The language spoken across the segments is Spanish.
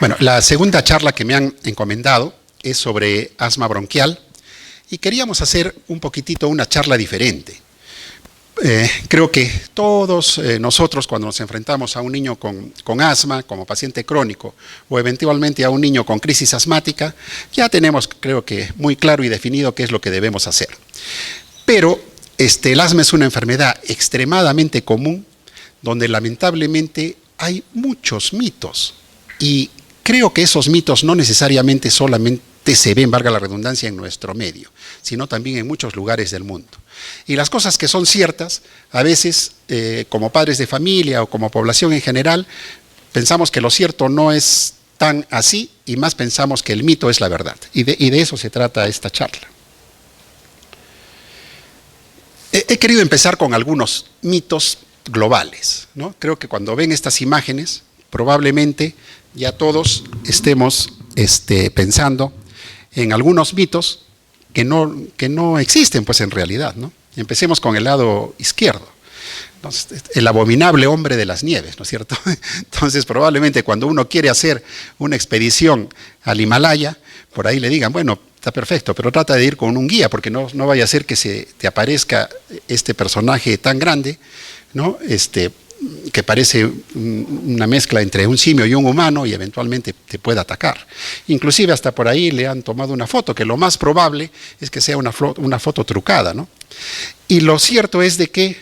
Bueno, la segunda charla que me han encomendado es sobre asma bronquial y queríamos hacer un poquitito una charla diferente. Creo que todos nosotros cuando nos enfrentamos a un niño con asma como paciente crónico o eventualmente a un niño con crisis asmática, ya tenemos creo que muy claro y definido qué es lo que debemos hacer. Pero el asma es una enfermedad extremadamente común donde lamentablemente hay muchos mitos y creo que esos mitos no necesariamente solamente se ven, valga la redundancia, en nuestro medio, sino también en muchos lugares del mundo. Y las cosas que son ciertas, a veces, como padres de familia o como población en general, pensamos que lo cierto no es tan así y más pensamos que el mito es la verdad. Y de eso se trata esta charla. He querido empezar con algunos mitos globales, ¿no? Creo que cuando ven estas imágenes, probablemente ya todos estemos pensando en algunos mitos que no existen pues en realidad, ¿no? Empecemos con el lado izquierdo. Entonces, el abominable hombre de las nieves, ¿no es cierto? Entonces probablemente cuando uno quiere hacer una expedición al Himalaya, por ahí le digan, bueno, está perfecto, pero trata de ir con un guía, porque no vaya a ser que se te aparezca este personaje tan grande, ¿no? Que parece una mezcla entre un simio y un humano y eventualmente te puede atacar. Inclusive hasta por ahí le han tomado una foto, que lo más probable es que sea una foto trucada, ¿no? Y lo cierto es de que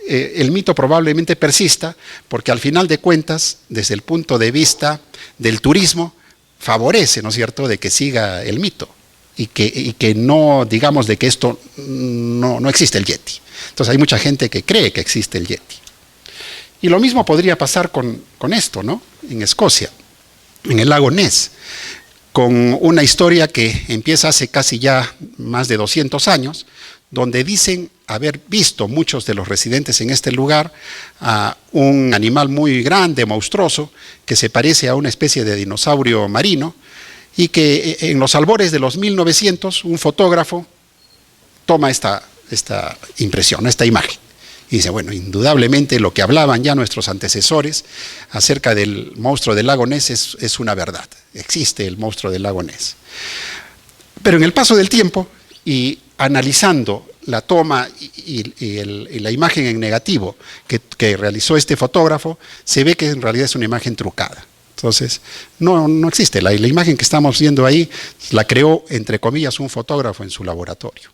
el mito probablemente persista, porque al final de cuentas, desde el punto de vista del turismo, favorece, ¿no es cierto?, de que siga el mito y que no digamos de que esto no existe el Yeti. Entonces hay mucha gente que cree que existe el Yeti. Y lo mismo podría pasar con esto, ¿no? En Escocia, en el lago Ness, con una historia que empieza hace casi ya más de 200 años, donde dicen haber visto muchos de los residentes en este lugar a un animal muy grande, monstruoso, que se parece a una especie de dinosaurio marino, y que en los albores de los 1900 un fotógrafo toma esta impresión, esta imagen. Y dice, bueno, indudablemente lo que hablaban ya nuestros antecesores acerca del monstruo del lago Ness es una verdad. Existe el monstruo del lago Ness. Pero en el paso del tiempo y analizando la toma y la imagen en negativo que realizó este fotógrafo, se ve que en realidad es una imagen trucada. Entonces, no existe. La imagen que estamos viendo ahí la creó, entre comillas, un fotógrafo en su laboratorio.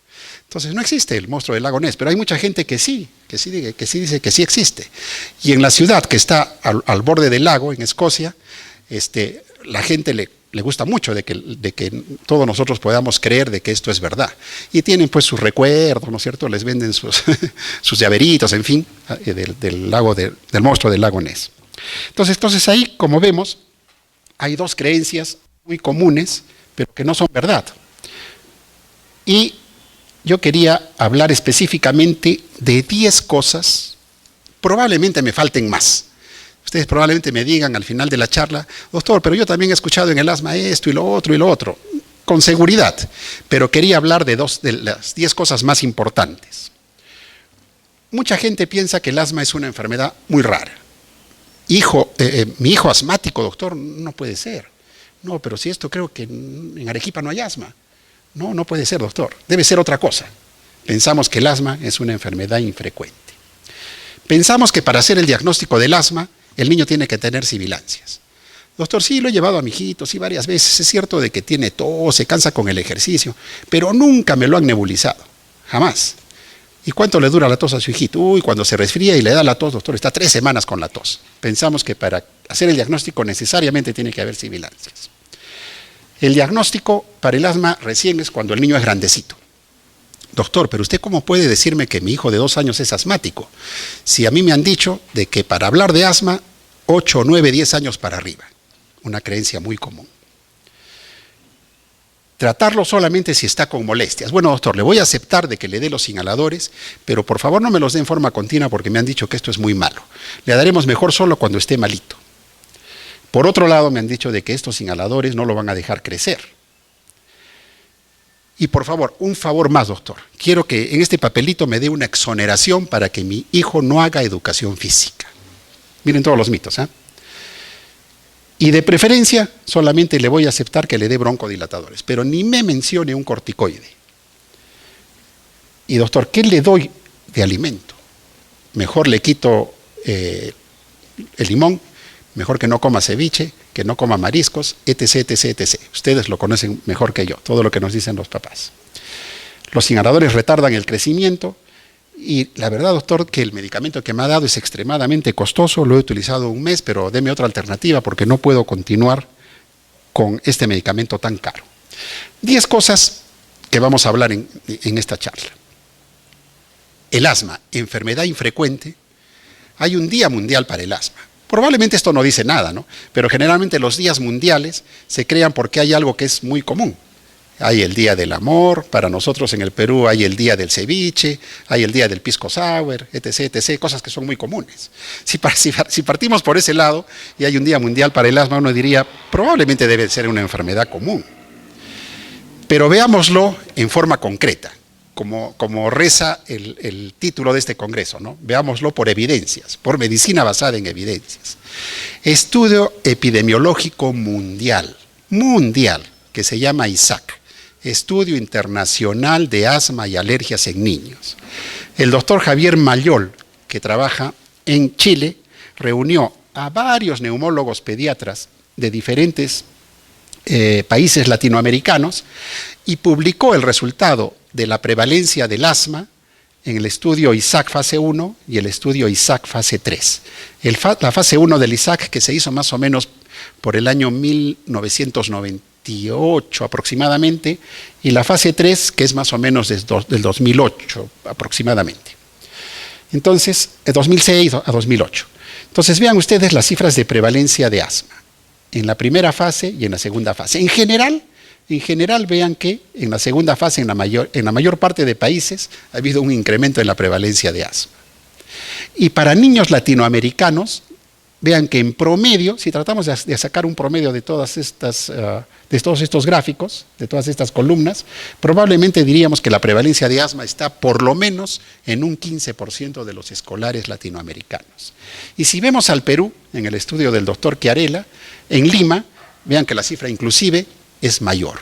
Entonces no existe el monstruo del lago Ness, pero hay mucha gente que sí dice que sí existe. Y en la ciudad que está al borde del lago, en Escocia, la gente le gusta mucho de que todos nosotros podamos creer de que esto es verdad. Y tienen pues sus recuerdos, ¿no es cierto? Les venden sus llaveritos, en fin, del monstruo del lago Ness. Entonces ahí, como vemos, hay dos creencias muy comunes, pero que no son verdad. Y yo quería hablar específicamente de 10 cosas, probablemente me falten más. Ustedes probablemente me digan al final de la charla, doctor, pero yo también he escuchado en el asma esto y lo otro, con seguridad. Pero quería hablar de las 10 cosas más importantes. Mucha gente piensa que el asma es una enfermedad muy rara. Mi hijo asmático, doctor, no puede ser. No, pero si esto creo que en Arequipa no hay asma. No puede ser, doctor. Debe ser otra cosa. Pensamos que el asma es una enfermedad infrecuente. Pensamos que para hacer el diagnóstico del asma, el niño tiene que tener sibilancias. Doctor, sí, lo he llevado a mi hijito, sí, varias veces. Es cierto de que tiene tos, se cansa con el ejercicio, pero nunca me lo han nebulizado. Jamás. ¿Y cuánto le dura la tos a su hijito? Uy, cuando se resfría y le da la tos, doctor, está 3 semanas con la tos. Pensamos que para hacer el diagnóstico necesariamente tiene que haber sibilancias. El diagnóstico para el asma recién es cuando el niño es grandecito. Doctor, pero ¿usted cómo puede decirme que mi hijo de 2 años es asmático? Si a mí me han dicho de que para hablar de asma, 8, 9, 10 años para arriba. Una creencia muy común. Tratarlo solamente si está con molestias. Bueno, doctor, le voy a aceptar de que le dé los inhaladores, pero por favor no me los dé en forma continua porque me han dicho que esto es muy malo. Le daremos mejor solo cuando esté malito. Por otro lado, me han dicho de que estos inhaladores no lo van a dejar crecer. Y por favor, un favor más, doctor. Quiero que en este papelito me dé una exoneración para que mi hijo no haga educación física. Miren todos los mitos, ¿eh? Y de preferencia, solamente le voy a aceptar que le dé broncodilatadores, pero ni me mencione un corticoide. Y doctor, ¿qué le doy de alimento? Mejor le quito el limón, mejor que no coma ceviche, que no coma mariscos, etc., etc., etc. Ustedes lo conocen mejor que yo, todo lo que nos dicen los papás. Los inhaladores retardan el crecimiento y la verdad, doctor, que el medicamento que me ha dado es extremadamente costoso, lo he utilizado un mes, pero deme otra alternativa porque no puedo continuar con este medicamento tan caro. 10 cosas que vamos a hablar en esta charla. El asma, enfermedad infrecuente. Hay un día mundial para el asma. Probablemente esto no dice nada, ¿no? Pero generalmente los días mundiales se crean porque hay algo que es muy común. Hay el Día del Amor, para nosotros en el Perú hay el Día del Ceviche, hay el Día del Pisco Sour, etc., etc., cosas que son muy comunes. Si partimos por ese lado y hay un Día Mundial para el asma, uno diría, probablemente debe ser una enfermedad común. Pero veámoslo en forma concreta, como reza el título de este congreso, ¿no? Veámoslo por evidencias, por medicina basada en evidencias. Estudio epidemiológico mundial, que se llama ISAC, Estudio Internacional de Asma y Alergias en Niños. El doctor Javier Mayol, que trabaja en Chile, reunió a varios neumólogos pediatras de diferentes países latinoamericanos y publicó el resultado de la prevalencia del asma en el estudio ISAC fase 1 y el estudio ISAC fase 3. La fase 1 del ISAC, que se hizo más o menos por el año 1998 aproximadamente, y la fase 3, que es más o menos del 2008 aproximadamente. Entonces, de 2006 a 2008. Entonces, vean ustedes las cifras de prevalencia de asma en la primera fase y en la segunda fase. En general, vean que en la segunda fase, en la mayor parte de países, ha habido un incremento en la prevalencia de asma. Y para niños latinoamericanos, vean que en promedio, si tratamos de sacar un promedio de todos estos gráficos, de todas estas columnas, probablemente diríamos que la prevalencia de asma está por lo menos en un 15% de los escolares latinoamericanos. Y si vemos al Perú, en el estudio del doctor Chiarella, en Lima, vean que la cifra inclusive es mayor.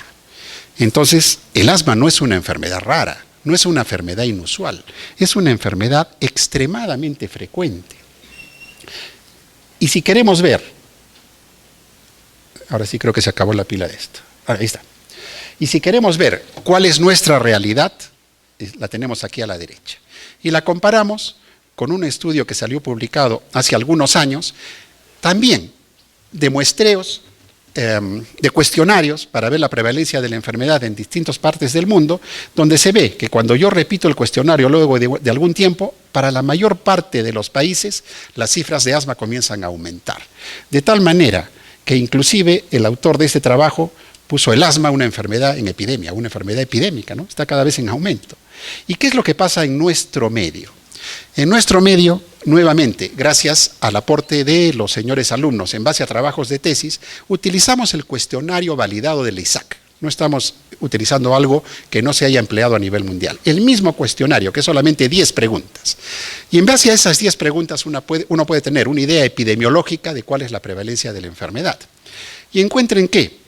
Entonces, el asma no es una enfermedad rara, no es una enfermedad inusual, es una enfermedad extremadamente frecuente. Y si queremos ver, ahora sí creo que se acabó la pila de esto, ahí está. Y si queremos ver cuál es nuestra realidad, la tenemos aquí a la derecha. Y la comparamos con un estudio que salió publicado hace algunos años, también de muestreos, de cuestionarios para ver la prevalencia de la enfermedad en distintas partes del mundo, donde se ve que cuando yo repito el cuestionario luego de algún tiempo, para la mayor parte de los países las cifras de asma comienzan a aumentar. De tal manera que inclusive el autor de este trabajo puso el asma una enfermedad en epidemia, una enfermedad epidémica, ¿no? Está cada vez en aumento. ¿Y qué es lo que pasa en nuestro medio? En nuestro medio, nuevamente, gracias al aporte de los señores alumnos en base a trabajos de tesis, utilizamos el cuestionario validado del ISAC. No estamos utilizando algo que no se haya empleado a nivel mundial. El mismo cuestionario, que es solamente 10 preguntas. Y en base a esas 10 preguntas uno puede tener una idea epidemiológica de cuál es la prevalencia de la enfermedad. Y encuentren que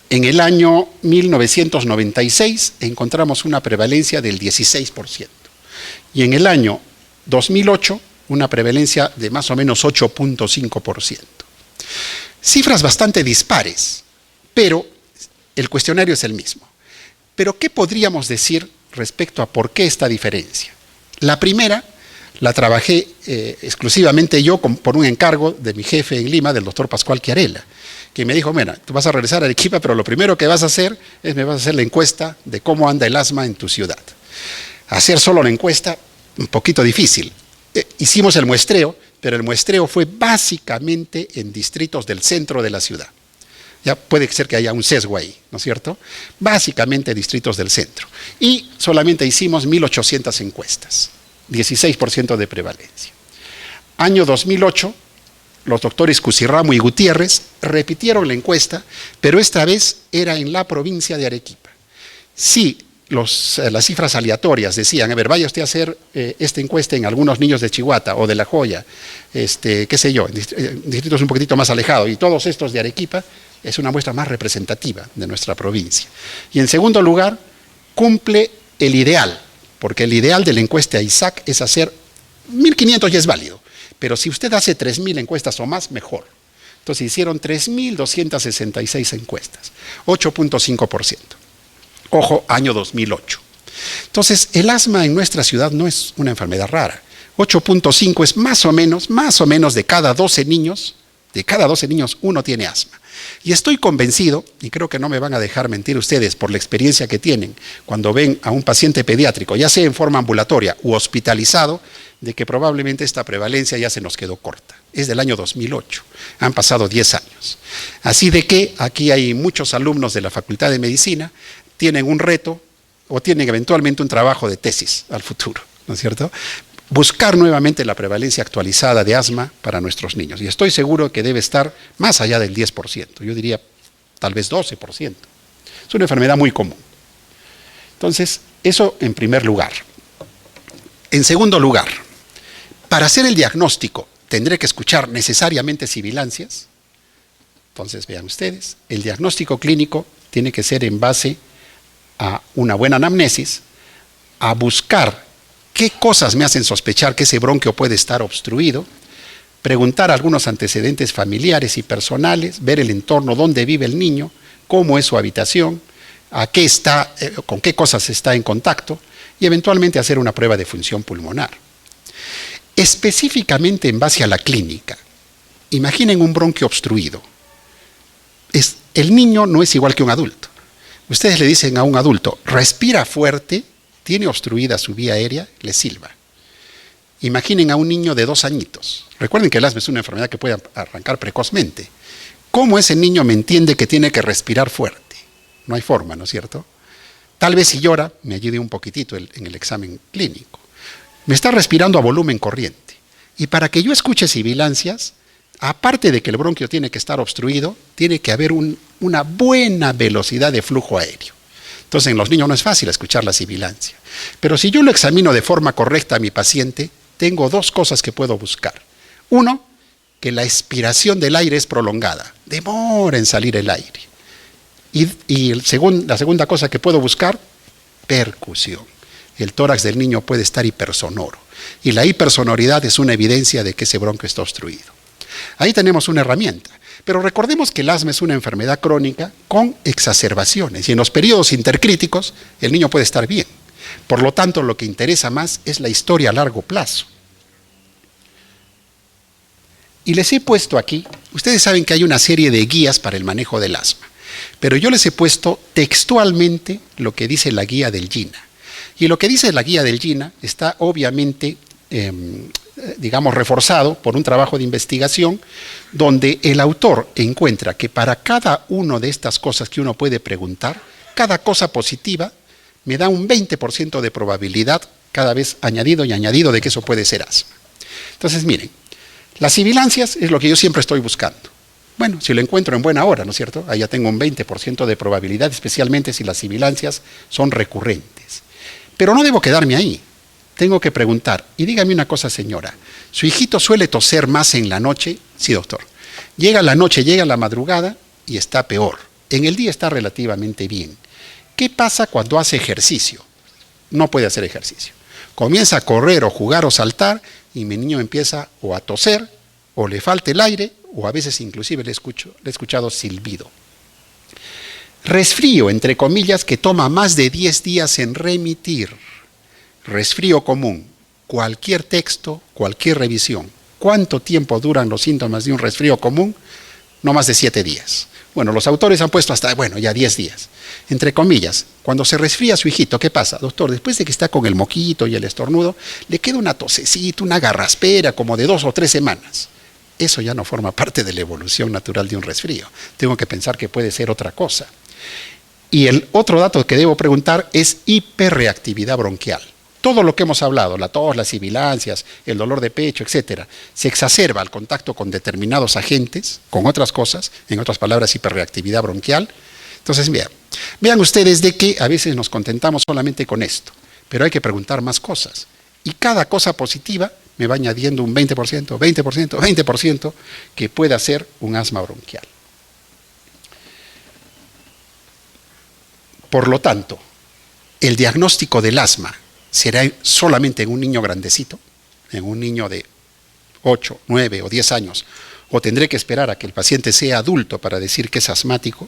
en el año 1996 encontramos una prevalencia del 16%. Y en el año 2008, una prevalencia de más o menos 8.5%. Cifras bastante dispares, pero el cuestionario es el mismo. Pero, ¿qué podríamos decir respecto a por qué esta diferencia? La primera la trabajé exclusivamente yo por un encargo de mi jefe en Lima, del doctor Pascual Chiarella, que me dijo, mira, tú vas a regresar a Arequipa, pero lo primero que vas a hacer es me vas a hacer la encuesta de cómo anda el asma en tu ciudad. Hacer solo la encuesta, un poquito difícil. Hicimos el muestreo, pero el muestreo fue básicamente en distritos del centro de la ciudad. Ya puede ser que haya un sesgo ahí, ¿no es cierto? Básicamente distritos del centro. Y solamente hicimos 1.800 encuestas, 16% de prevalencia. Año 2008, los doctores Cusirramo y Gutiérrez repitieron la encuesta, pero esta vez era en la provincia de Arequipa. Si las cifras aleatorias decían, a ver, vaya usted a hacer esta encuesta en algunos niños de Chihuahua o de La Joya, qué sé yo, en distritos un poquitito más alejados, y todos estos de Arequipa, es una muestra más representativa de nuestra provincia. Y en segundo lugar, cumple el ideal, porque el ideal de la encuesta ISAC es hacer 1.500 y es válido, pero si usted hace 3.000 encuestas o más, mejor. Entonces hicieron 3.266 encuestas, 8.5%. Ojo, año 2008. Entonces, el asma en nuestra ciudad no es una enfermedad rara. 8.5 es más o menos de cada 12 niños, uno tiene asma. Y estoy convencido, y creo que no me van a dejar mentir ustedes por la experiencia que tienen cuando ven a un paciente pediátrico, ya sea en forma ambulatoria u hospitalizado, de que probablemente esta prevalencia ya se nos quedó corta. Es del año 2008, han pasado 10 años. Así de que aquí hay muchos alumnos de la Facultad de Medicina, tienen un reto o tienen eventualmente un trabajo de tesis al futuro, ¿no es cierto? Buscar nuevamente la prevalencia actualizada de asma para nuestros niños. Y estoy seguro que debe estar más allá del 10%, yo diría tal vez 12%. Es una enfermedad muy común. Entonces, eso en primer lugar. En segundo lugar, para hacer el diagnóstico, ¿tendré que escuchar necesariamente sibilancias? Entonces, vean ustedes, el diagnóstico clínico tiene que ser en base a una buena anamnesis, a buscar qué cosas me hacen sospechar que ese bronquio puede estar obstruido, preguntar algunos antecedentes familiares y personales, ver el entorno donde vive el niño, cómo es su habitación, con qué cosas está en contacto y eventualmente hacer una prueba de función pulmonar. Específicamente en base a la clínica, imaginen un bronquio obstruido. El niño no es igual que un adulto. Ustedes le dicen a un adulto, respira fuerte, tiene obstruida su vía aérea, le silba. Imaginen a un niño de 2 añitos. Recuerden que el asma es una enfermedad que puede arrancar precozmente. ¿Cómo ese niño me entiende que tiene que respirar fuerte? No hay forma, ¿no es cierto? Tal vez si llora, me ayude un poquitito en el examen clínico. Me está respirando a volumen corriente. Y para que yo escuche sibilancias, aparte de que el bronquio tiene que estar obstruido, tiene que haber una buena velocidad de flujo aéreo. Entonces en los niños no es fácil escuchar la sibilancia. Pero si yo lo examino de forma correcta a mi paciente, tengo 2 cosas que puedo buscar. Uno, que la expiración del aire es prolongada, demora en salir el aire. Y la segunda cosa que puedo buscar, percusión. El tórax del niño puede estar hipersonoro. Y la hipersonoridad es una evidencia de que ese bronquio está obstruido. Ahí tenemos una herramienta. Pero recordemos que el asma es una enfermedad crónica con exacerbaciones. Y en los periodos intercríticos, el niño puede estar bien. Por lo tanto, lo que interesa más es la historia a largo plazo. Y les he puesto aquí, ustedes saben que hay una serie de guías para el manejo del asma. Pero yo les he puesto textualmente lo que dice la guía del GINA. Y lo que dice la guía del GINA está obviamente, reforzado por un trabajo de investigación donde el autor encuentra que para cada una de estas cosas que uno puede preguntar, cada cosa positiva me da un 20% de probabilidad cada vez añadido y añadido de que eso puede ser asma. Entonces, miren, las sibilancias es lo que yo siempre estoy buscando. Bueno, si lo encuentro en buena hora, ¿no es cierto? Ahí ya tengo un 20% de probabilidad, especialmente si las sibilancias son recurrentes. Pero no debo quedarme ahí. Tengo que preguntar, y dígame una cosa, señora, ¿su hijito suele toser más en la noche? Sí, doctor. Llega la noche, llega la madrugada y está peor. En el día está relativamente bien. ¿Qué pasa cuando hace ejercicio? No puede hacer ejercicio. Comienza a correr o jugar o saltar y mi niño empieza o a toser o le falta el aire o a veces inclusive le he escuchado silbido. Resfrío, entre comillas, que toma más de 10 días en remitir. Resfrío común, cualquier texto, cualquier revisión. ¿Cuánto tiempo duran los síntomas de un resfrío común? No más de 7 días. Bueno, los autores han puesto hasta, ya 10 días. Entre comillas, cuando se resfría su hijito, ¿qué pasa? Doctor, después de que está con el moquito y el estornudo, le queda una tosecita, una garraspera como de 2 o 3 semanas. Eso ya no forma parte de la evolución natural de un resfrío. Tengo que pensar que puede ser otra cosa. Y el otro dato que debo preguntar es hiperreactividad bronquial. Todo lo que hemos hablado, la tos, las sibilancias, el dolor de pecho, etcétera, se exacerba al contacto con determinados agentes, con otras cosas, en otras palabras, hiperreactividad bronquial. Entonces, vean ustedes de que a veces nos contentamos solamente con esto, pero hay que preguntar más cosas. Y cada cosa positiva me va añadiendo un 20%, 20%, 20% que pueda ser un asma bronquial. Por lo tanto, el diagnóstico del asma será solamente en un niño grandecito, en un niño de 8, 9 o 10 años, o tendré que esperar a que el paciente sea adulto para decir que es asmático.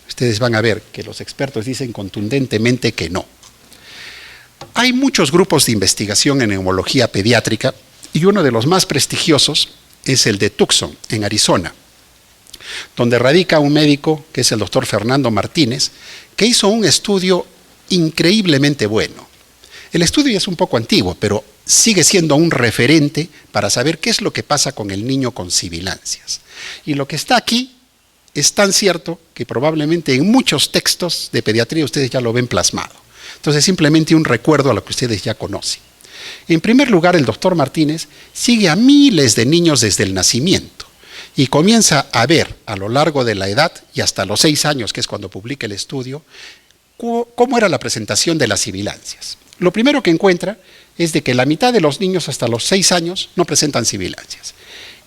Ustedes van a ver que los expertos dicen contundentemente que no. Hay muchos grupos de investigación en neumología pediátrica y uno de los más prestigiosos es el de Tucson, en Arizona, donde radica un médico que es el doctor Fernando Martínez, que hizo un estudio increíblemente bueno. El estudio es un poco antiguo, pero sigue siendo un referente para saber qué es lo que pasa con el niño con sibilancias. Y lo que está aquí es tan cierto que probablemente en muchos textos de pediatría ustedes ya lo ven plasmado. Entonces, simplemente un recuerdo a lo que ustedes ya conocen. En primer lugar, el doctor Martínez sigue a miles de niños desde el nacimiento y comienza a ver a lo largo de la edad y hasta los 6 años, que es cuando publica el estudio, cómo era la presentación de las sibilancias. Lo primero que encuentra es de que la mitad de los niños hasta los 6 años no presentan sibilancias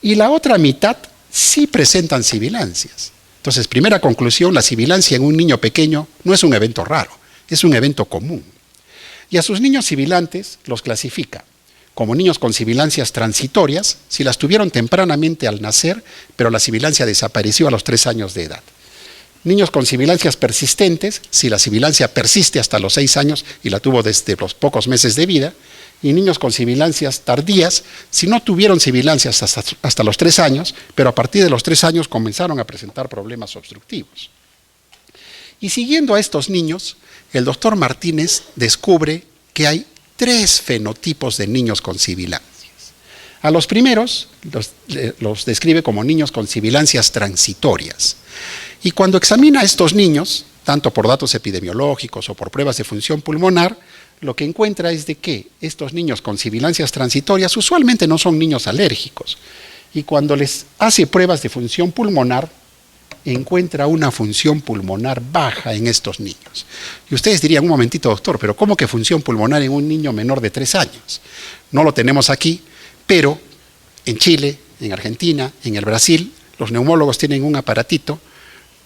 y la otra mitad sí presentan sibilancias. Entonces, primera conclusión, la sibilancia en un niño pequeño no es un evento raro, es un evento común. Y a sus niños sibilantes los clasifica como niños con sibilancias transitorias, si las tuvieron tempranamente al nacer, pero la sibilancia desapareció a los 3 años de edad. Niños con sibilancias persistentes, si la sibilancia persiste hasta los 6 años y la tuvo desde los pocos meses de vida. Y niños con sibilancias tardías, si no tuvieron sibilancias hasta los 3 años, pero a partir de los 3 años comenzaron a presentar problemas obstructivos. Y siguiendo a estos niños, el doctor Martínez descubre que hay 3 fenotipos de niños con sibilancias. A los primeros los describe como niños con sibilancias transitorias. Y cuando examina a estos niños, tanto por datos epidemiológicos o por pruebas de función pulmonar, lo que encuentra es de que estos niños con sibilancias transitorias usualmente no son niños alérgicos. Y cuando les hace pruebas de función pulmonar, encuentra una función pulmonar baja en estos niños. Y ustedes dirían, un momentito, doctor, pero ¿cómo que función pulmonar en un niño menor de 3 años? No lo tenemos aquí, pero en Chile, en Argentina, en el Brasil, los neumólogos tienen un aparatito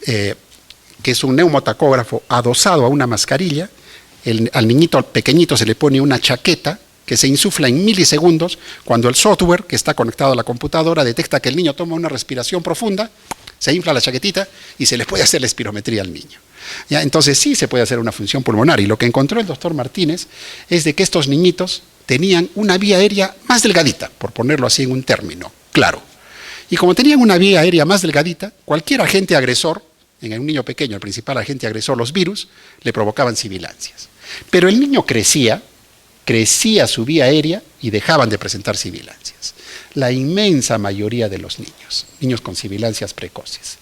que es un neumotacógrafo adosado a una mascarilla. Al niñito pequeñito se le pone una chaqueta que se insufla en milisegundos. Cuando el software que está conectado a la computadora detecta que el niño toma una respiración profunda, se infla la chaquetita y se le puede hacer la espirometría al niño. ¿Ya? Entonces sí se puede hacer una función pulmonar. Y lo que encontró el doctor Martínez es de que estos niñitos tenían una vía aérea más delgadita, por ponerlo así en un término claro. Y como tenían una vía aérea más delgadita, cualquier agente agresor, en un niño pequeño el principal agente agresor, los virus, le provocaban sibilancias. Pero el niño crecía su vía aérea y dejaban de presentar sibilancias. La inmensa mayoría de los niños con sibilancias precoces.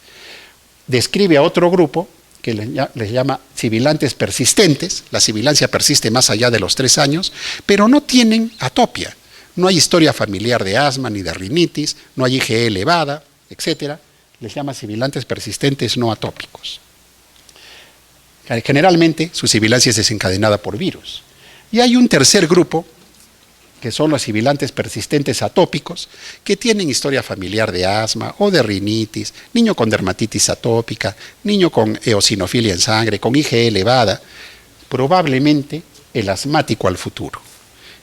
Describe a otro grupo que les llama sibilantes persistentes. La sibilancia persiste más allá de los 3 años, pero no tienen atopia. No hay historia familiar de asma ni de rinitis, no hay IgE elevada, etc. Les llama sibilantes persistentes no atópicos. Generalmente su sibilancia es desencadenada por virus. Y hay un tercer grupo, que son los sibilantes persistentes atópicos, que tienen historia familiar de asma o de rinitis, niño con dermatitis atópica, niño con eosinofilia en sangre, con IgE elevada, probablemente el asmático al futuro.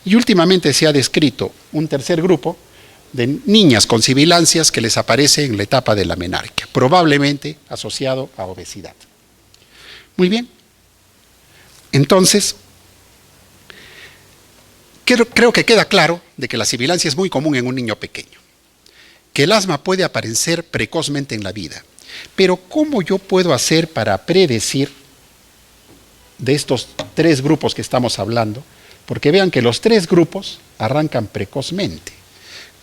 Y últimamente se ha descrito un tercer grupo de niñas con sibilancias que les aparece en la etapa de la menarquia, probablemente asociado a obesidad. Muy bien. Entonces, creo que queda claro de que la sibilancia es muy común en un niño pequeño, que el asma puede aparecer precozmente en la vida, pero ¿cómo yo puedo hacer para predecir de estos 3 grupos que estamos hablando? Porque vean que los 3 grupos arrancan precozmente.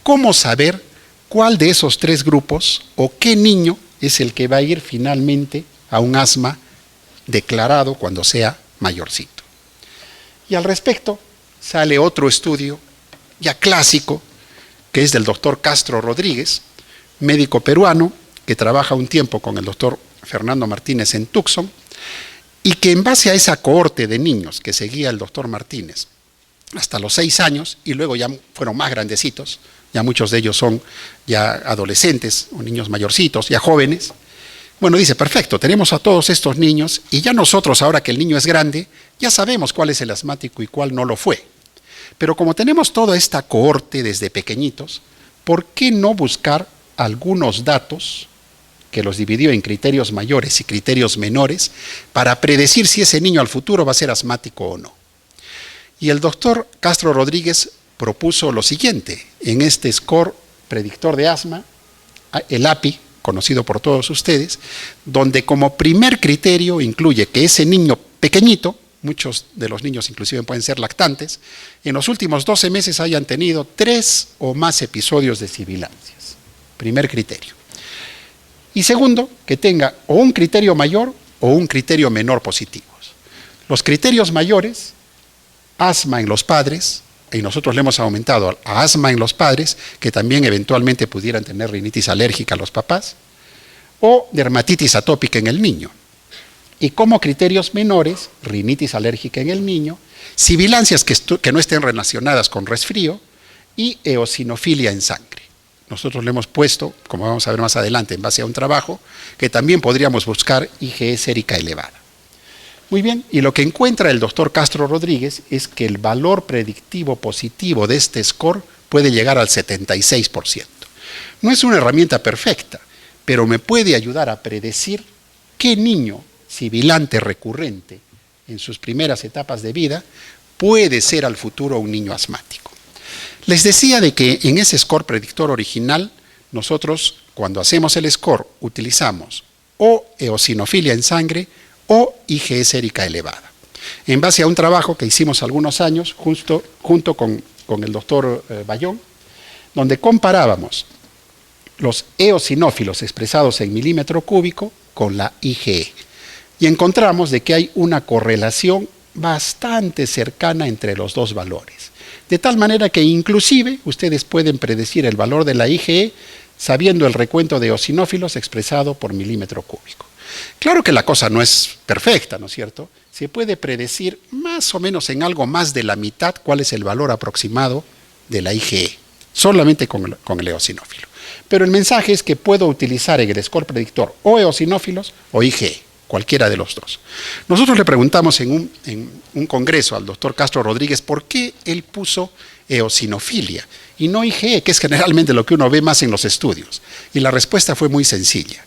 ¿Cómo saber cuál de esos 3 grupos o qué niño es el que va a ir finalmente a un asma declarado cuando sea mayorcito? Y al respecto sale otro estudio ya clásico, que es del doctor Castro Rodríguez, médico peruano, que trabaja un tiempo con el doctor Fernando Martínez en Tucson, y que en base a esa cohorte de niños que seguía el doctor Martínez hasta los 6 años, y luego ya fueron más grandecitos, ya muchos de ellos son ya adolescentes o niños mayorcitos, ya jóvenes. Bueno, dice, perfecto, tenemos a todos estos niños y ya nosotros, ahora que el niño es grande, ya sabemos cuál es el asmático y cuál no lo fue. Pero como tenemos toda esta cohorte desde pequeñitos, ¿por qué no buscar algunos datos que los dividió en criterios mayores y criterios menores para predecir si ese niño al futuro va a ser asmático o no? Y el doctor Castro Rodríguez propuso lo siguiente, en este score predictor de asma, el API, conocido por todos ustedes, donde como primer criterio incluye que ese niño pequeñito, muchos de los niños inclusive pueden ser lactantes, en los últimos 12 meses hayan tenido 3 o más episodios de sibilancias. Primer criterio. Y segundo, que tenga o un criterio mayor o un criterio menor positivos. Los criterios mayores, asma en los padres, y nosotros le hemos aumentado a asma en los padres, que también eventualmente pudieran tener rinitis alérgica a los papás, o dermatitis atópica en el niño. Y como criterios menores, rinitis alérgica en el niño, sibilancias que no estén relacionadas con resfrío y eosinofilia en sangre. Nosotros le hemos puesto, como vamos a ver más adelante, en base a un trabajo, que también podríamos buscar IgE sérica elevada. Muy bien, y lo que encuentra el doctor Castro Rodríguez es que el valor predictivo positivo de este score puede llegar al 76%. No es una herramienta perfecta, pero me puede ayudar a predecir qué niño sibilante recurrente en sus primeras etapas de vida puede ser al futuro un niño asmático. Les decía de que en ese score predictor original, nosotros cuando hacemos el score utilizamos o eosinofilia en sangre o IgE sérica elevada. En base a un trabajo que hicimos algunos años junto con el doctor Bayón, donde comparábamos los eosinófilos expresados en milímetro cúbico con la IgE. Y encontramos de que hay una correlación bastante cercana entre los dos valores. De tal manera que inclusive ustedes pueden predecir el valor de la IgE sabiendo el recuento de eosinófilos expresado por milímetro cúbico. Claro que la cosa no es perfecta, ¿no es cierto? Se puede predecir más o menos en algo más de la mitad cuál es el valor aproximado de la IgE, solamente con el eosinófilo. Pero el mensaje es que puedo utilizar en el score predictor o eosinófilos o IgE, cualquiera de los dos. Nosotros le preguntamos en un congreso al doctor Castro Rodríguez por qué él puso eosinofilia y no IgE, que es generalmente lo que uno ve más en los estudios. Y la respuesta fue muy sencilla.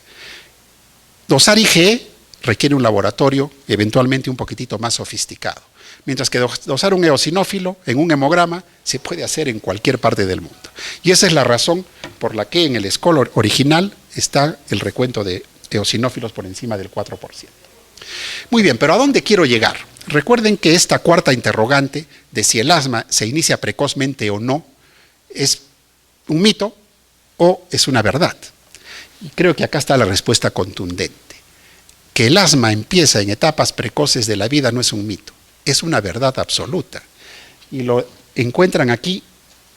Dosar IgE requiere un laboratorio eventualmente un poquitito más sofisticado, mientras que dosar un eosinófilo en un hemograma se puede hacer en cualquier parte del mundo. Y esa es la razón por la que en el score original está el recuento de eosinófilos por encima del 4%. Muy bien, pero ¿a dónde quiero llegar? Recuerden que esta cuarta interrogante de si el asma se inicia precozmente o no es un mito o es una verdad. Y creo que acá está la respuesta contundente. Que el asma empieza en etapas precoces de la vida no es un mito, es una verdad absoluta. Y lo encuentran aquí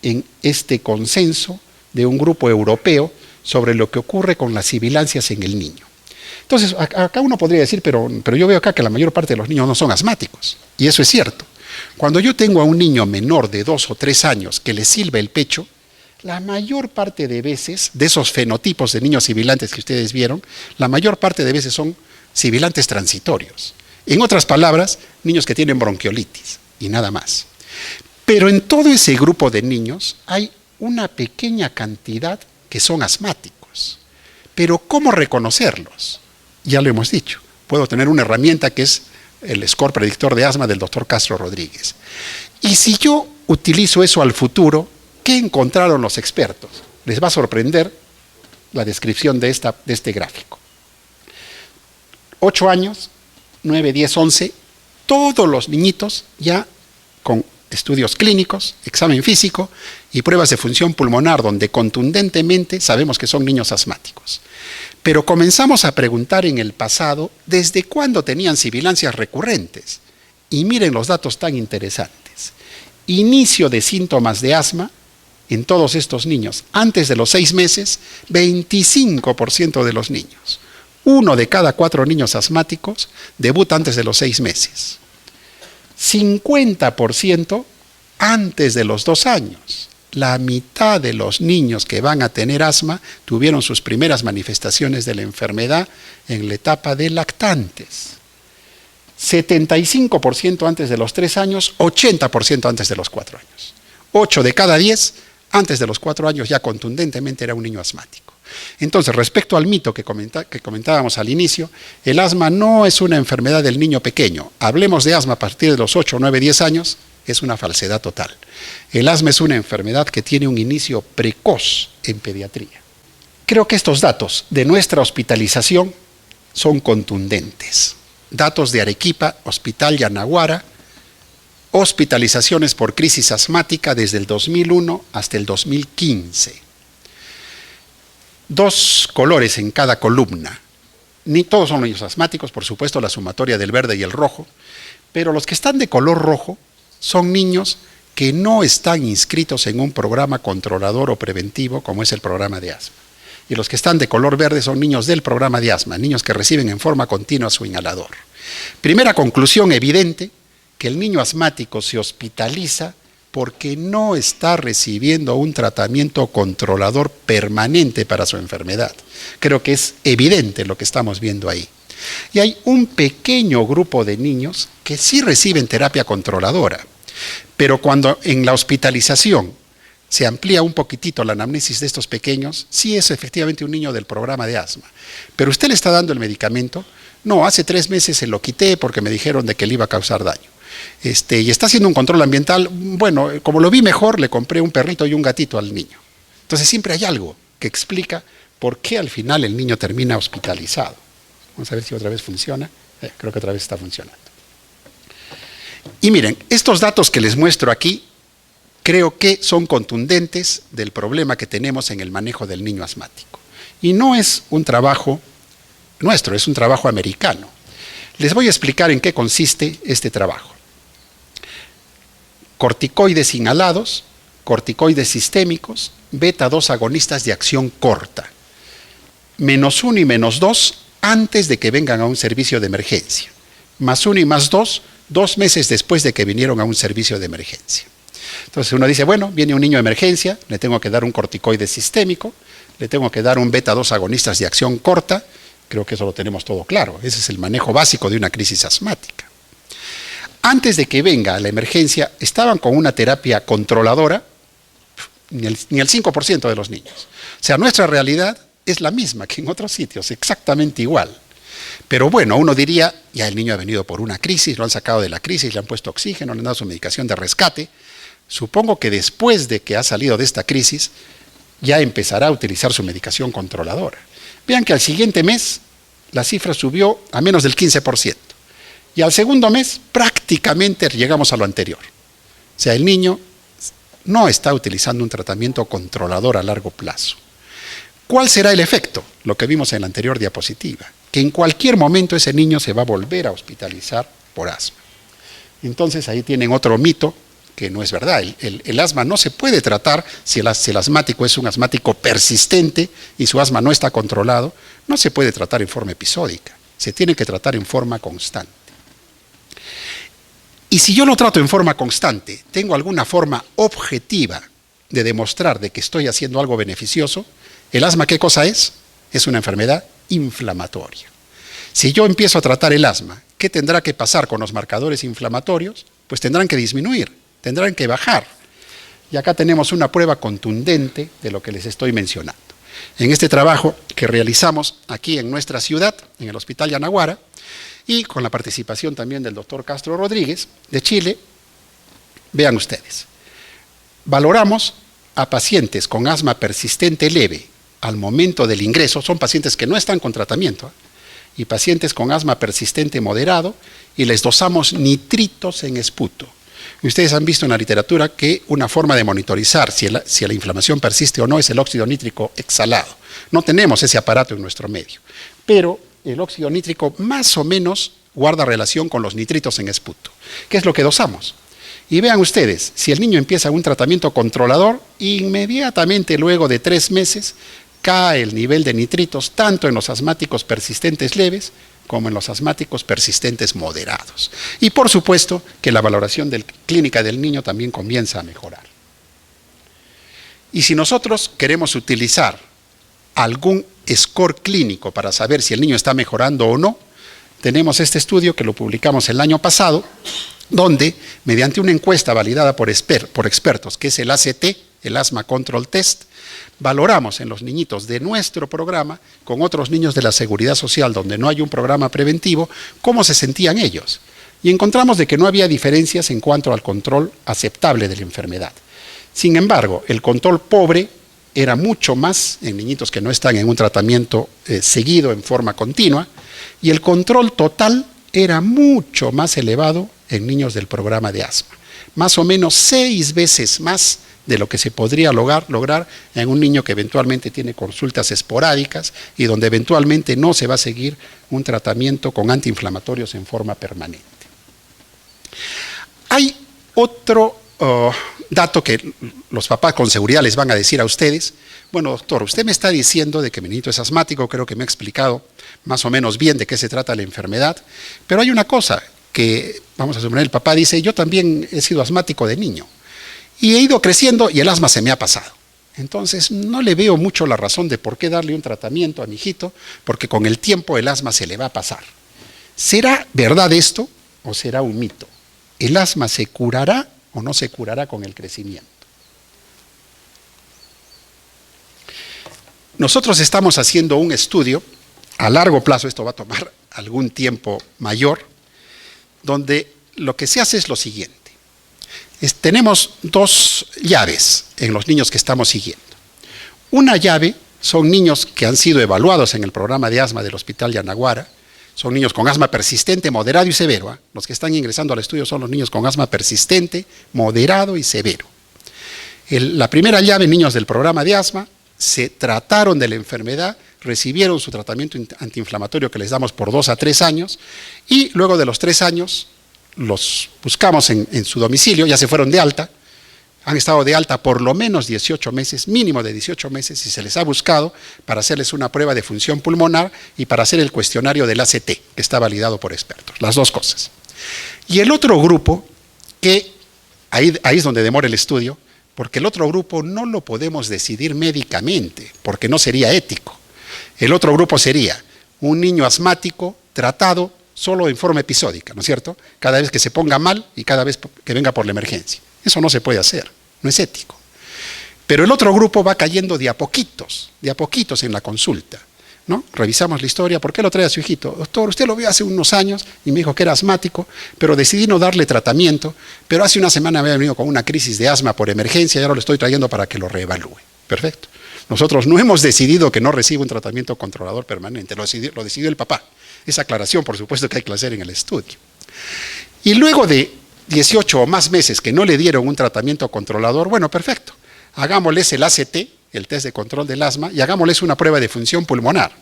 en este consenso de un grupo europeo sobre lo que ocurre con las sibilancias en el niño. Entonces, acá uno podría decir, pero yo veo acá que la mayor parte de los niños no son asmáticos. Y eso es cierto. Cuando yo tengo a un niño menor de 2 o 3 años que le silba el pecho, la mayor parte de veces, de esos fenotipos de niños sibilantes que ustedes vieron, la mayor parte de veces son sibilantes transitorios. En otras palabras, niños que tienen bronquiolitis y nada más. Pero en todo ese grupo de niños hay una pequeña cantidad que son asmáticos. Pero ¿cómo reconocerlos? Ya lo hemos dicho. Puedo tener una herramienta que es el score predictor de asma del doctor Castro Rodríguez. Y si yo utilizo eso al futuro, ¿qué encontraron los expertos? Les va a sorprender la descripción de este gráfico. 8 años, 9, 10, 11, todos los niñitos ya con estudios clínicos, examen físico y pruebas de función pulmonar, donde contundentemente sabemos que son niños asmáticos. Pero comenzamos a preguntar en el pasado desde cuándo tenían sibilancias recurrentes. Y miren los datos tan interesantes. Inicio de síntomas de asma en todos estos niños. Antes de los 6 meses, 25% de los niños. 1 de cada 4 niños asmáticos debuta antes de los 6 meses. 50% antes de los 2 años. La mitad de los niños que van a tener asma tuvieron sus primeras manifestaciones de la enfermedad en la etapa de lactantes. 75% antes de los 3 años, 80% antes de los 4 años. 8 de cada 10 antes de los 4 años ya contundentemente era un niño asmático. Entonces, respecto al mito que comentábamos al inicio, el asma no es una enfermedad del niño pequeño. Hablemos de asma a partir de los 8, 9, 10 años, es una falsedad total. El asma es una enfermedad que tiene un inicio precoz en pediatría. Creo que estos datos de nuestra hospitalización son contundentes. Datos de Arequipa, Hospital Yanaguara, hospitalizaciones por crisis asmática desde el 2001 hasta el 2015. 2 colores en cada columna. Ni todos son niños asmáticos, por supuesto, la sumatoria del verde y el rojo, pero los que están de color rojo son niños que no están inscritos en un programa controlador o preventivo como es el programa de asma. Y los que están de color verde son niños del programa de asma, niños que reciben en forma continua su inhalador. Primera conclusión evidente, que el niño asmático se hospitaliza porque no está recibiendo un tratamiento controlador permanente para su enfermedad. Creo que es evidente lo que estamos viendo ahí. Y hay un pequeño grupo de niños que sí reciben terapia controladora, pero cuando en la hospitalización se amplía un poquitito la anamnesis de estos pequeños, sí es efectivamente un niño del programa de asma. Pero usted le está dando el medicamento, no, hace 3 meses se lo quité porque me dijeron de que le iba a causar daño. Y está haciendo un control ambiental, bueno, como lo vi mejor, le compré un perrito y un gatito al niño. Entonces siempre hay algo que explica por qué al final el niño termina hospitalizado. Vamos a ver si otra vez funciona. Creo que otra vez está funcionando. Y miren, estos datos que les muestro aquí, creo que son contundentes del problema que tenemos en el manejo del niño asmático. Y no es un trabajo nuestro, es un trabajo americano. Les voy a explicar en qué consiste este trabajo. Corticoides inhalados, corticoides sistémicos, beta-2 agonistas de acción corta. -1 y -2 antes de que vengan a un servicio de emergencia. +1 y +2, 2 meses después de que vinieron a un servicio de emergencia. Entonces uno dice, bueno, viene un niño de emergencia, le tengo que dar un corticoide sistémico, le tengo que dar un beta-2 agonistas de acción corta. Creo que eso lo tenemos todo claro. Ese es el manejo básico de una crisis asmática. Antes de que venga la emergencia, estaban con una terapia controladora, ni el 5% de los niños. O sea, nuestra realidad es la misma que en otros sitios, exactamente igual. Pero bueno, uno diría, ya el niño ha venido por una crisis, lo han sacado de la crisis, le han puesto oxígeno, le han dado su medicación de rescate. Supongo que después de que ha salido de esta crisis, ya empezará a utilizar su medicación controladora. Vean que al siguiente mes la cifra subió a menos del 15%. Y al segundo mes prácticamente llegamos a lo anterior. O sea, el niño no está utilizando un tratamiento controlador a largo plazo. ¿Cuál será el efecto? Lo que vimos en la anterior diapositiva, que en cualquier momento ese niño se va a volver a hospitalizar por asma. Entonces ahí tienen otro mito que no es verdad. El asma no se puede tratar si el asmático es un asmático persistente y su asma no está controlado, no se puede tratar en forma episódica, se tiene que tratar en forma constante. Y si yo lo trato en forma constante, tengo alguna forma objetiva de demostrar de que estoy haciendo algo beneficioso, ¿el asma qué cosa es? Es una enfermedad inflamatoria. Si yo empiezo a tratar el asma, ¿qué tendrá que pasar con los marcadores inflamatorios? Pues tendrán que disminuir, tendrán que bajar. Y acá tenemos una prueba contundente de lo que les estoy mencionando. En este trabajo que realizamos aquí en nuestra ciudad, en el Hospital Yanaguara, y con la participación también del doctor Castro Rodríguez, de Chile, vean ustedes, valoramos a pacientes con asma persistente leve al momento del ingreso, son pacientes que no están con tratamiento, y pacientes con asma persistente moderado, y les dosamos nitritos en esputo. Y ustedes han visto en la literatura que una forma de monitorizar si la inflamación persiste o no es el óxido nítrico exhalado. No tenemos ese aparato en nuestro medio, pero el óxido nítrico más o menos guarda relación con los nitritos en esputo. ¿Qué es lo que dosamos? Y vean ustedes, si el niño empieza un tratamiento controlador, inmediatamente luego de 3 meses cae el nivel de nitritos tanto en los asmáticos persistentes leves como en los asmáticos persistentes moderados. Y por supuesto que la valoración clínica del niño también comienza a mejorar. Y si nosotros queremos utilizar algún score clínico para saber si el niño está mejorando o no, tenemos este estudio que lo publicamos el año pasado, donde mediante una encuesta validada por expertos, que es el ACT, el Asthma Control Test, valoramos en los niñitos de nuestro programa con otros niños de la Seguridad Social donde no hay un programa preventivo, cómo se sentían ellos. Y encontramos de que no había diferencias en cuanto al control aceptable de la enfermedad. Sin embargo, el control pobre era mucho más en niñitos que no están en un tratamiento seguido en forma continua, y el control total era mucho más elevado en niños del programa de asma. Más o menos 6 veces más de lo que se podría lograr en un niño que eventualmente tiene consultas esporádicas y donde eventualmente no se va a seguir un tratamiento con antiinflamatorios en forma permanente. Hay otro dato que los papás con seguridad les van a decir a ustedes. Bueno, doctor, usted me está diciendo de que mi niñito es asmático, creo que me ha explicado más o menos bien de qué se trata la enfermedad, pero hay una cosa que, vamos a suponer, el papá dice, yo también he sido asmático de niño y he ido creciendo y el asma se me ha pasado. Entonces, no le veo mucho la razón de por qué darle un tratamiento a mi hijito, porque con el tiempo el asma se le va a pasar. ¿Será verdad esto o será un mito? ¿El asma se curará o no se curará con el crecimiento? Nosotros estamos haciendo un estudio, a largo plazo, esto va a tomar algún tiempo mayor, donde lo que se hace es lo siguiente. Tenemos 2 llaves en los niños que estamos siguiendo. Una llave son niños que han sido evaluados en el programa de asma del Hospital Yanaguara. Son niños con asma persistente, moderado y severo. Los que están ingresando al estudio son los niños con asma persistente, moderado y severo. La primera llave, niños del programa de asma, se trataron de la enfermedad, recibieron su tratamiento antiinflamatorio que les damos por 2 a 3 años y luego de los 3 años los buscamos en su domicilio, ya se fueron de alta, han estado de alta por lo menos 18 meses, mínimo de 18 meses, y se les ha buscado para hacerles una prueba de función pulmonar y para hacer el cuestionario del ACT, que está validado por expertos, las 2 cosas. Y el otro grupo, que ahí es donde demora el estudio, porque el otro grupo no lo podemos decidir médicamente, porque no sería ético. El otro grupo sería un niño asmático tratado solo en forma episódica, ¿no es cierto? Cada vez que se ponga mal y cada vez que venga por la emergencia. Eso no se puede hacer, no es ético. Pero el otro grupo va cayendo de a poquitos en la consulta, ¿no? Revisamos la historia, ¿por qué lo trae a su hijito? Doctor, usted lo vio hace unos años y me dijo que era asmático, pero decidí no darle tratamiento, pero hace una semana había venido con una crisis de asma por emergencia y ahora lo estoy trayendo para que lo reevalúe. Perfecto. Nosotros no hemos decidido que no reciba un tratamiento controlador permanente, lo decidió el papá. Esa aclaración, por supuesto, que hay que hacer en el estudio. Y luego de 18 o más meses que no le dieron un tratamiento controlador, bueno, perfecto. Hagámosles el ACT, el test de control del asma, y hagámosles una prueba de función pulmonar.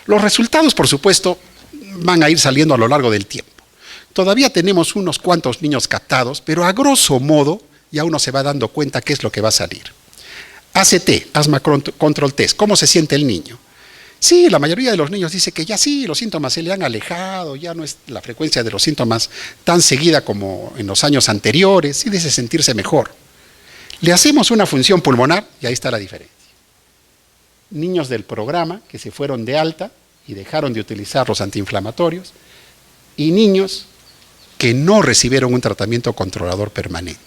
Los resultados, por supuesto, van a ir saliendo a lo largo del tiempo. Todavía tenemos unos cuantos niños captados, pero a grosso modo ya uno se va dando cuenta qué es lo que va a salir. ACT, Asthma Control Test, ¿cómo se siente el niño? Sí, la mayoría de los niños dice que ya sí, los síntomas se le han alejado, ya no es la frecuencia de los síntomas tan seguida como en los años anteriores, sí dice sentirse mejor. Le hacemos una función pulmonar y ahí está la diferencia. Niños del programa que se fueron de alta y dejaron de utilizar los antiinflamatorios y niños que no recibieron un tratamiento controlador permanente.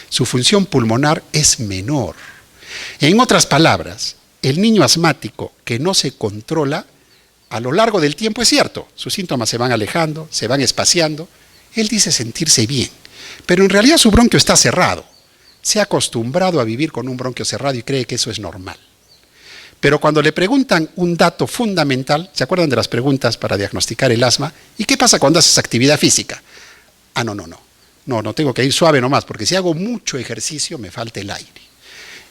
Su función pulmonar es menor. En otras palabras, el niño asmático que no se controla, a lo largo del tiempo es cierto, sus síntomas se van alejando, se van espaciando, él dice sentirse bien, pero en realidad su bronquio está cerrado, se ha acostumbrado a vivir con un bronquio cerrado y cree que eso es normal. Pero cuando le preguntan un dato fundamental, ¿se acuerdan de las preguntas para diagnosticar el asma? ¿Y qué pasa cuando haces actividad física? Ah, no tengo que ir suave nomás, porque si hago mucho ejercicio me falta el aire.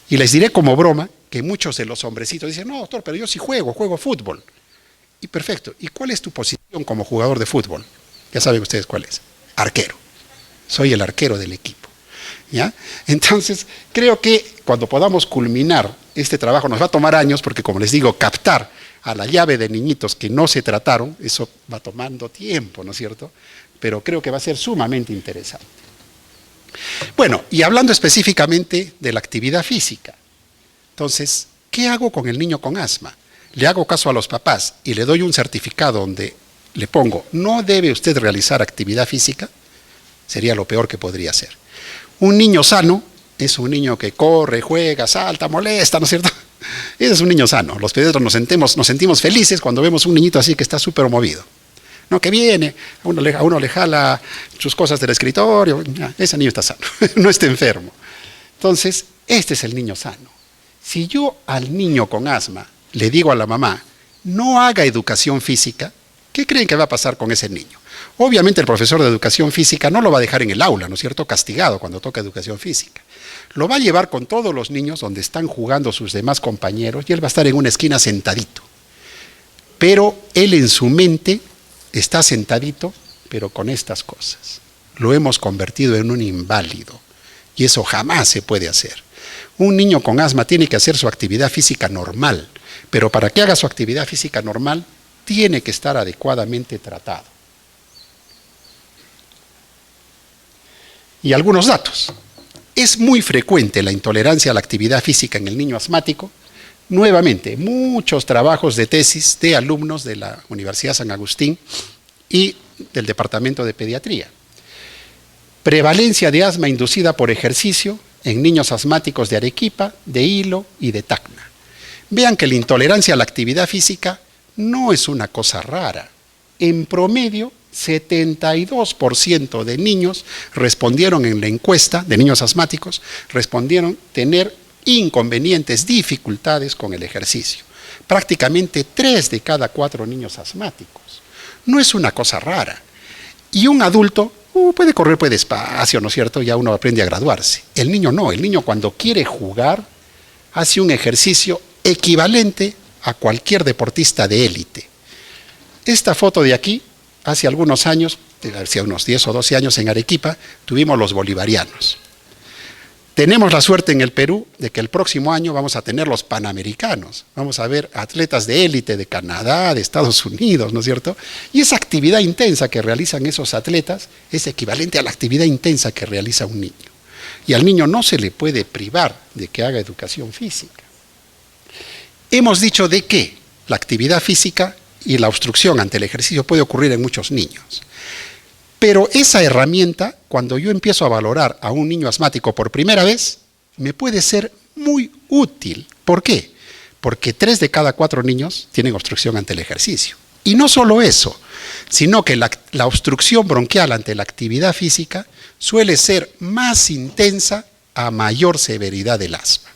Y les diré como broma que muchos de los hombrecitos dicen, no, doctor, pero yo sí juego fútbol. Y perfecto, ¿y cuál es tu posición como jugador de fútbol? Ya saben ustedes cuál es, arquero. Soy el arquero del equipo. ¿Ya? Entonces, creo que cuando podamos culminar este trabajo, nos va a tomar años, porque como les digo, captar a la llave de niñitos que no se trataron, eso va tomando tiempo, ¿no es cierto? Pero creo que va a ser sumamente interesante. Bueno, y hablando específicamente de la actividad física, entonces, ¿qué hago con el niño con asma? Le hago caso a los papás y le doy un certificado donde le pongo, no debe usted realizar actividad física, sería lo peor que podría hacer. Un niño sano es un niño que corre, juega, salta, molesta, ¿no es cierto? Ese es un niño sano. Los pediatras nos sentimos felices cuando vemos un niñito así que está súper movido. No, que viene, a uno le jala sus cosas del escritorio, ese niño está sano, no está enfermo. Entonces, este es el niño sano. Si yo al niño con asma le digo a la mamá, no haga educación física, ¿qué creen que va a pasar con ese niño? Obviamente el profesor de educación física no lo va a dejar en el aula, ¿no es cierto?, castigado cuando toca educación física. Lo va a llevar con todos los niños donde están jugando sus demás compañeros y él va a estar en una esquina sentadito. Pero él en su mente está sentadito, pero con estas cosas. Lo hemos convertido en un inválido y eso jamás se puede hacer. Un niño con asma tiene que hacer su actividad física normal, pero para que haga su actividad física normal, tiene que estar adecuadamente tratado. Y algunos datos. Es muy frecuente la intolerancia a la actividad física en el niño asmático. Nuevamente, muchos trabajos de tesis de alumnos de la Universidad San Agustín y del Departamento de Pediatría. Prevalencia de asma inducida por ejercicio en niños asmáticos de Arequipa, de Hilo y de Tacna. Vean que la intolerancia a la actividad física no es una cosa rara. En promedio, 72% de niños respondieron en la encuesta de niños asmáticos, respondieron tener inconvenientes, dificultades con el ejercicio. Prácticamente 3 de cada 4 niños asmáticos. No es una cosa rara. Y un adulto puede correr, puede despacio, ¿no es cierto? Ya uno aprende a graduarse. El niño no, el niño cuando quiere jugar hace un ejercicio equivalente a cualquier deportista de élite. Esta foto de aquí, hace algunos años, hace unos 10 o 12 años en Arequipa, tuvimos los bolivarianos. Tenemos la suerte en el Perú de que el próximo año vamos a tener los panamericanos. Vamos a ver atletas de élite de Canadá, de Estados Unidos, ¿no es cierto? Y esa actividad intensa que realizan esos atletas es equivalente a la actividad intensa que realiza un niño. Y al niño no se le puede privar de que haga educación física. Hemos dicho de que la actividad física y la obstrucción ante el ejercicio puede ocurrir en muchos niños. Pero esa herramienta, cuando yo empiezo a valorar a un niño asmático por primera vez, me puede ser muy útil. ¿Por qué? Porque 3 de cada 4 niños tienen obstrucción ante el ejercicio. Y no solo eso, sino que la obstrucción bronquial ante la actividad física suele ser más intensa a mayor severidad del asma.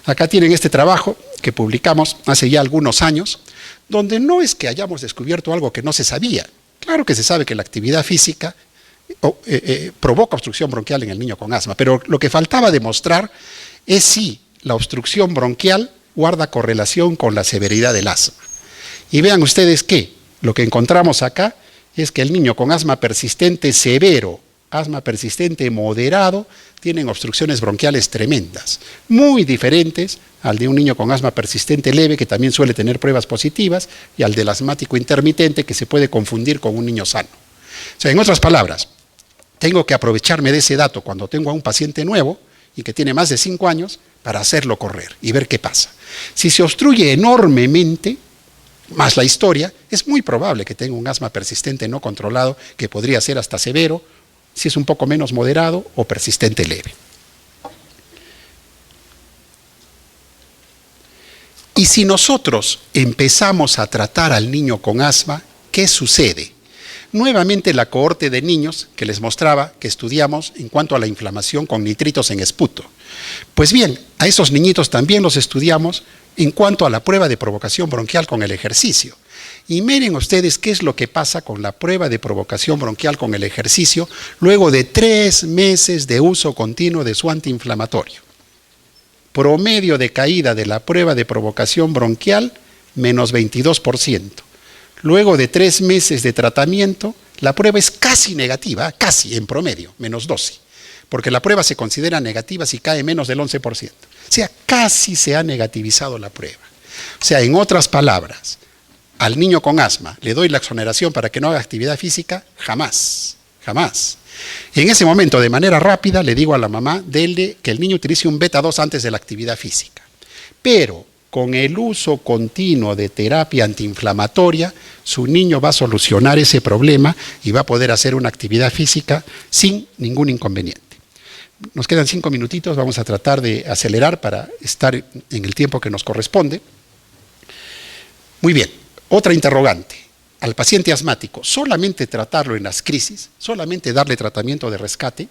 Acá tienen este trabajo que publicamos hace ya algunos años, donde no es que hayamos descubierto algo que no se sabía. Claro que se sabe que la actividad física provoca obstrucción bronquial en el niño con asma, pero lo que faltaba demostrar es si la obstrucción bronquial guarda correlación con la severidad del asma. Y vean ustedes que lo que encontramos acá es que el niño con asma persistente severo, asma persistente moderado, tienen obstrucciones bronquiales tremendas, muy diferentes al de un niño con asma persistente leve, que también suele tener pruebas positivas, y al del asmático intermitente, que se puede confundir con un niño sano. O sea, en otras palabras, tengo que aprovecharme de ese dato cuando tengo a un paciente nuevo y que tiene más de 5 años para hacerlo correr y ver qué pasa. Si se obstruye enormemente, más la historia, es muy probable que tenga un asma persistente no controlado, que podría ser hasta severo, si es un poco menos moderado o persistente leve. Y si nosotros empezamos a tratar al niño con asma, ¿qué sucede? Nuevamente la cohorte de niños que les mostraba que estudiamos en cuanto a la inflamación con nitritos en esputo. Pues bien, a esos niñitos también los estudiamos en cuanto a la prueba de provocación bronquial con el ejercicio. Y miren ustedes qué es lo que pasa con la prueba de provocación bronquial con el ejercicio luego de 3 meses de uso continuo de su antiinflamatorio. Promedio de caída de la prueba de provocación bronquial, menos 22%. Luego de 3 meses de tratamiento, la prueba es casi negativa, casi en promedio, menos 12%. Porque la prueba se considera negativa si cae menos del 11%. O sea, casi se ha negativizado la prueba. O sea, en otras palabras, al niño con asma le doy la exoneración para que no haga actividad física, jamás, jamás. En ese momento, de manera rápida, le digo a la mamá, dele que el niño utilice un beta 2 antes de la actividad física. Pero con el uso continuo de terapia antiinflamatoria, su niño va a solucionar ese problema y va a poder hacer una actividad física sin ningún inconveniente. Nos quedan 5 minutitos, vamos a tratar de acelerar para estar en el tiempo que nos corresponde. Muy bien, otra interrogante. Al paciente asmático, ¿solamente tratarlo en las crisis? ¿Solamente darle tratamiento de rescate?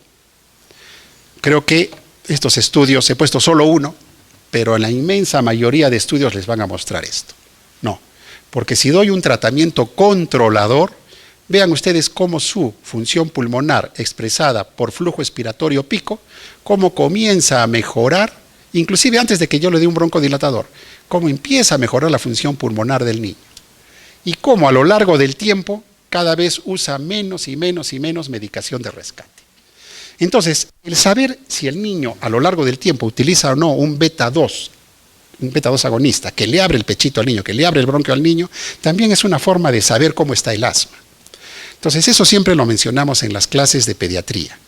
Creo que estos estudios, he puesto solo uno, pero en la inmensa mayoría de estudios les van a mostrar esto. No, porque si doy un tratamiento controlador, vean ustedes cómo su función pulmonar expresada por flujo expiratorio pico, cómo comienza a mejorar, inclusive antes de que yo le dé un broncodilatador, cómo empieza a mejorar la función pulmonar del niño. Y cómo a lo largo del tiempo cada vez usa menos y menos y menos medicación de rescate. Entonces, el saber si el niño a lo largo del tiempo utiliza o no un beta 2 agonista, que le abre el pechito al niño, que le abre el bronquio al niño, también es una forma de saber cómo está el asma. Entonces, eso siempre lo mencionamos en las clases de pediatría.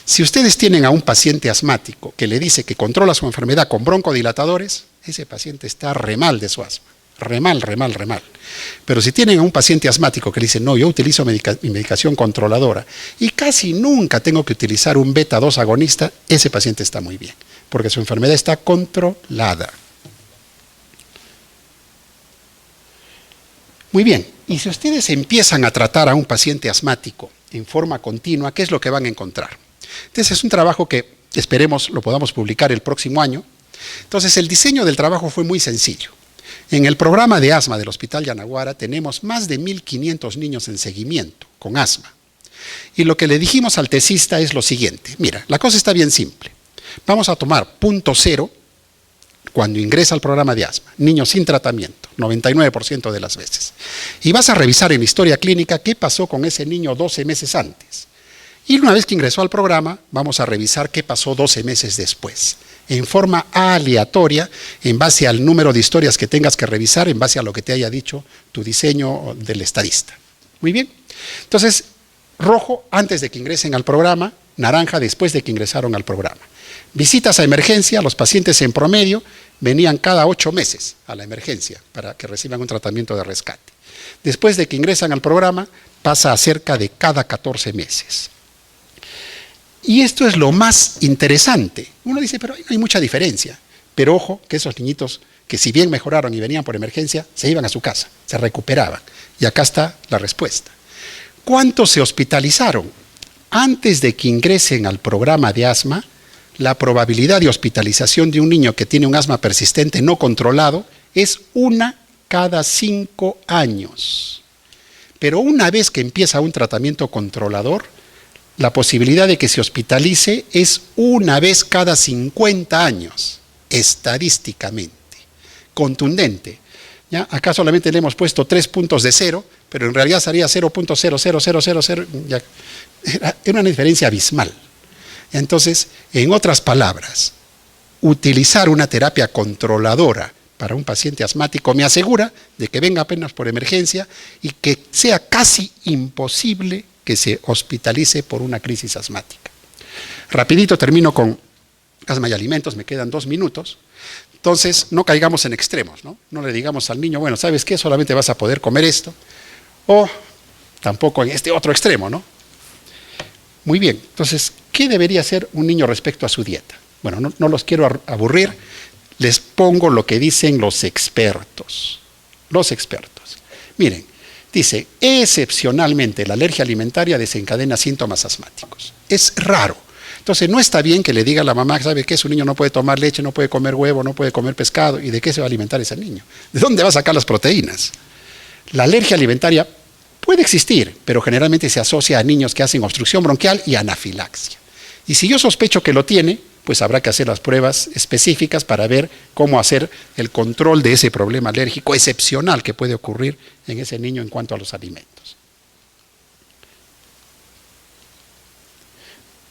Si ustedes tienen a un paciente asmático que le dice que controla su enfermedad con broncodilatadores, ese paciente está re mal de su asma. Re mal, re mal, re mal. Pero si tienen a un paciente asmático que le dice, no, yo utilizo mi medicación controladora y casi nunca tengo que utilizar un beta 2 agonista, ese paciente está muy bien, porque su enfermedad está controlada. Muy bien, y si ustedes empiezan a tratar a un paciente asmático en forma continua, ¿qué es lo que van a encontrar? Entonces es un trabajo que esperemos lo podamos publicar el próximo año. Entonces el diseño del trabajo fue muy sencillo. En el programa de asma del Hospital Yanaguara tenemos más de 1.500 niños en seguimiento con asma. Y lo que le dijimos al tesista es lo siguiente. Mira, la cosa está bien simple. Vamos a tomar punto cero cuando ingresa al programa de asma. Niño sin tratamiento, 99% de las veces. Y vas a revisar en la historia clínica qué pasó con ese niño 12 meses antes. Y una vez que ingresó al programa, vamos a revisar qué pasó 12 meses después. En forma aleatoria, en base al número de historias que tengas que revisar, en base a lo que te haya dicho tu diseño del estadista. Muy bien. Entonces, rojo antes de que ingresen al programa, naranja después de que ingresaron al programa. Visitas a emergencia, los pacientes en promedio venían cada 8 meses a la emergencia para que reciban un tratamiento de rescate. Después de que ingresan al programa, pasa a cerca de cada 14 meses. Y esto es lo más interesante. Uno dice, pero no hay mucha diferencia. Pero ojo, que esos niñitos que si bien mejoraron y venían por emergencia, se iban a su casa, se recuperaban. Y acá está la respuesta. ¿Cuántos se hospitalizaron? Antes de que ingresen al programa de asma, la probabilidad de hospitalización de un niño que tiene un asma persistente no controlado es 1 cada 5 años. Pero una vez que empieza un tratamiento controlador, la posibilidad de que se hospitalice es 1 vez cada 50 años, estadísticamente. Contundente. ¿Ya? Acá solamente le hemos puesto 3 puntos de 0, pero en realidad sería 0.00000. Ya. Era una diferencia abismal. Entonces, en otras palabras, utilizar una terapia controladora para un paciente asmático me asegura de que venga apenas por emergencia y que sea casi imposible que se hospitalice por una crisis asmática. Rapidito termino con asma y alimentos, me quedan 2 minutos. Entonces, no caigamos en extremos, ¿no? No le digamos al niño, bueno, ¿sabes qué? Solamente vas a poder comer esto. O tampoco en este otro extremo, ¿no? Muy bien, entonces, ¿qué debería hacer un niño respecto a su dieta? Bueno, no los quiero aburrir, les pongo lo que dicen los expertos. Los expertos. Miren, dice, excepcionalmente la alergia alimentaria desencadena síntomas asmáticos. Es raro. Entonces, no está bien que le diga a la mamá, ¿sabe qué? Su niño no puede tomar leche, no puede comer huevo, no puede comer pescado. ¿Y de qué se va a alimentar ese niño? ¿De dónde va a sacar las proteínas? La alergia alimentaria puede existir, pero generalmente se asocia a niños que hacen obstrucción bronquial y anafilaxia. Y si yo sospecho que lo tiene, pues habrá que hacer las pruebas específicas para ver cómo hacer el control de ese problema alérgico excepcional que puede ocurrir en ese niño en cuanto a los alimentos.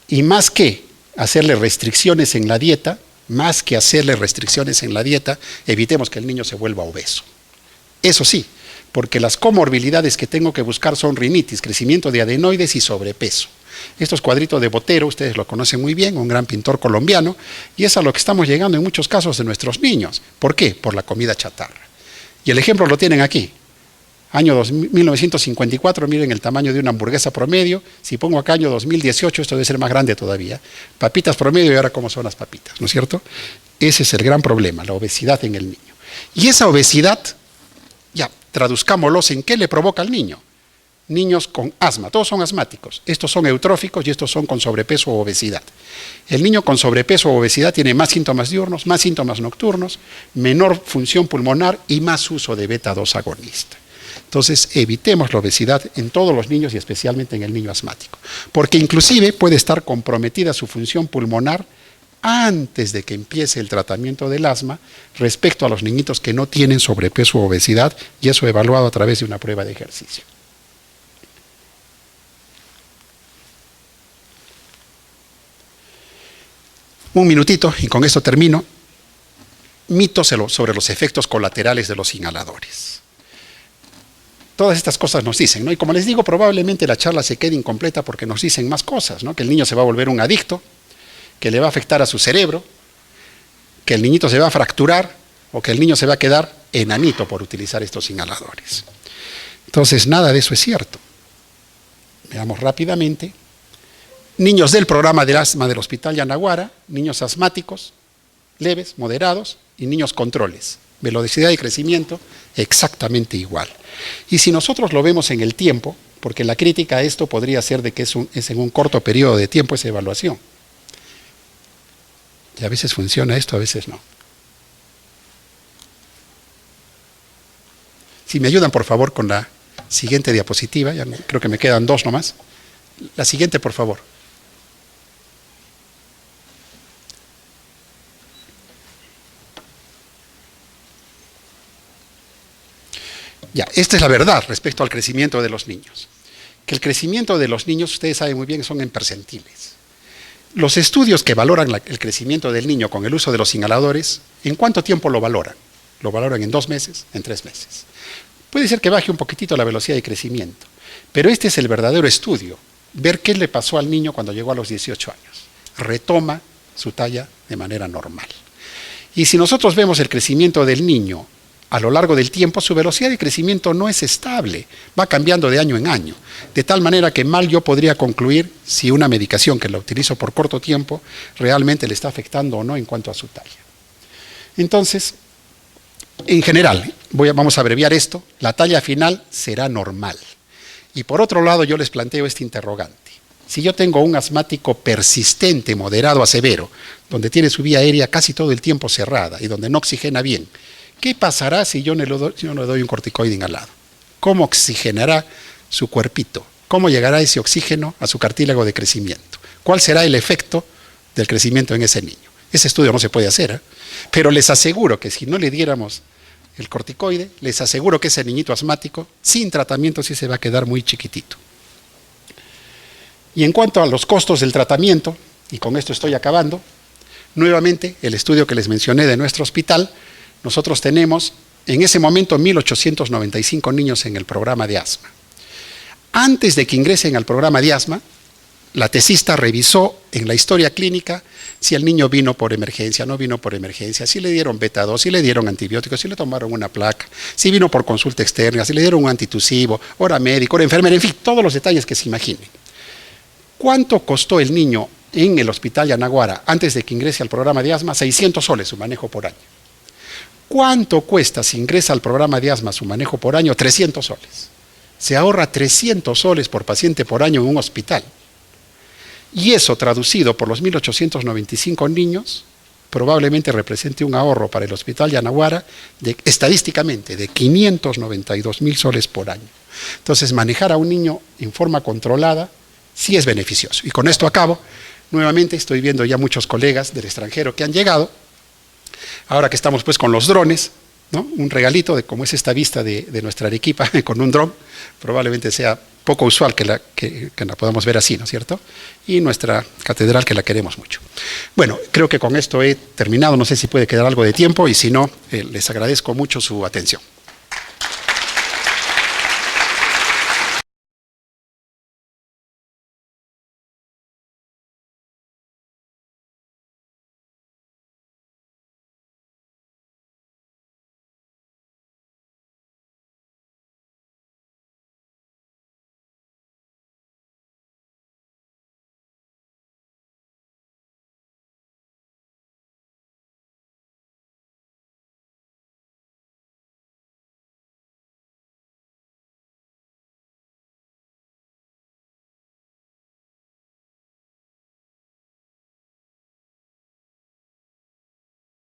Y más que hacerle restricciones en la dieta, más que hacerle restricciones en la dieta, evitemos que el niño se vuelva obeso. Eso sí, porque las comorbilidades que tengo que buscar son rinitis, crecimiento de adenoides y sobrepeso. Estos cuadritos de Botero, ustedes lo conocen muy bien, un gran pintor colombiano, y es a lo que estamos llegando en muchos casos de nuestros niños. ¿Por qué? Por la comida chatarra. Y el ejemplo lo tienen aquí. Año 1954, miren el tamaño de una hamburguesa promedio. Si pongo acá año 2018, esto debe ser más grande todavía. Papitas promedio y ahora cómo son las papitas, ¿no es cierto? Ese es el gran problema, la obesidad en el niño. Y esa obesidad, ya, traduzcámoslos en qué le provoca al niño. Niños con asma, todos son asmáticos. Estos son eutróficos y estos son con sobrepeso o obesidad. El niño con sobrepeso o obesidad tiene más síntomas diurnos, más síntomas nocturnos, menor función pulmonar y más uso de beta-2 agonista. Entonces, evitemos la obesidad en todos los niños y especialmente en el niño asmático, porque inclusive puede estar comprometida su función pulmonar antes de que empiece el tratamiento del asma respecto a los niñitos que no tienen sobrepeso o obesidad, y eso evaluado a través de una prueba de ejercicio. Un minutito y con esto termino. Mitos sobre los efectos colaterales de los inhaladores. Todas estas cosas nos dicen, ¿no? Y como les digo, probablemente la charla se quede incompleta porque nos dicen más cosas, ¿no? Que el niño se va a volver un adicto, que le va a afectar a su cerebro, que el niñito se va a fracturar o que el niño se va a quedar enanito por utilizar estos inhaladores. Entonces, nada de eso es cierto. Veamos rápidamente. Niños del programa de asma del Hospital Yanaguara, niños asmáticos, leves, moderados, y niños controles. Velocidad y crecimiento exactamente igual. Y si nosotros lo vemos en el tiempo, porque la crítica a esto podría ser de que es en un corto periodo de tiempo esa evaluación. Y a veces funciona esto, a veces no. Si me ayudan por favor con la siguiente diapositiva, ya creo que me quedan dos nomás. La siguiente, por favor. Ya, esta es la verdad respecto al crecimiento de los niños. Que el crecimiento de los niños, ustedes saben muy bien, son en percentiles. Los estudios que valoran el crecimiento del niño con el uso de los inhaladores, ¿en cuánto tiempo lo valoran? Lo valoran en 2 meses, en 3 meses. Puede ser que baje un poquitito la velocidad de crecimiento, pero este es el verdadero estudio, ver qué le pasó al niño cuando llegó a los 18 años. Retoma su talla de manera normal. Y si nosotros vemos el crecimiento del niño a lo largo del tiempo, su velocidad de crecimiento no es estable, va cambiando de año en año, de tal manera que mal yo podría concluir si una medicación que la utilizo por corto tiempo realmente le está afectando o no en cuanto a su talla. Entonces, en general, vamos a abreviar esto, la talla final será normal. Y por otro lado, yo les planteo este interrogante. Si yo tengo un asmático persistente, moderado a severo, donde tiene su vía aérea casi todo el tiempo cerrada y donde no oxigena bien, ¿qué pasará si yo no le doy un corticoide inhalado? ¿Cómo oxigenará su cuerpito? ¿Cómo llegará ese oxígeno a su cartílago de crecimiento? ¿Cuál será el efecto del crecimiento en ese niño? Ese estudio no se puede hacer, pero les aseguro que si no le diéramos el corticoide, les aseguro que ese niñito asmático, sin tratamiento, sí se va a quedar muy chiquitito. Y en cuanto a los costos del tratamiento, y con esto estoy acabando, nuevamente el estudio que les mencioné de nuestro hospital, nosotros tenemos en ese momento 1.895 niños en el programa de asma. Antes de que ingresen al programa de asma, la tesista revisó en la historia clínica si el niño vino por emergencia, no vino por emergencia, si le dieron beta-2, si le dieron antibióticos, si le tomaron una placa, si vino por consulta externa, si le dieron un antitusivo, hora médico, hora enfermera, en fin, todos los detalles que se imaginen. ¿Cuánto costó el niño en el Hospital Yanaguara antes de que ingrese al programa de asma? 600 soles su manejo por año. ¿Cuánto cuesta si ingresa al programa de asma su manejo por año? 300 soles. Se ahorra 300 soles por paciente por año en un hospital. Y eso traducido por los 1.895 niños, probablemente represente un ahorro para el Hospital Yanaguara estadísticamente de 592.000 soles por año. Entonces, manejar a un niño en forma controlada sí es beneficioso. Y con esto acabo. Nuevamente estoy viendo ya muchos colegas del extranjero que han llegado. Ahora que estamos pues con los drones, ¿no? Un regalito de cómo es esta vista de nuestra Arequipa con un dron, probablemente sea poco usual que la podamos ver así, ¿no es cierto? Y nuestra catedral, que la queremos mucho. Bueno, creo que con esto he terminado, no sé si puede quedar algo de tiempo, y si no, les agradezco mucho su atención.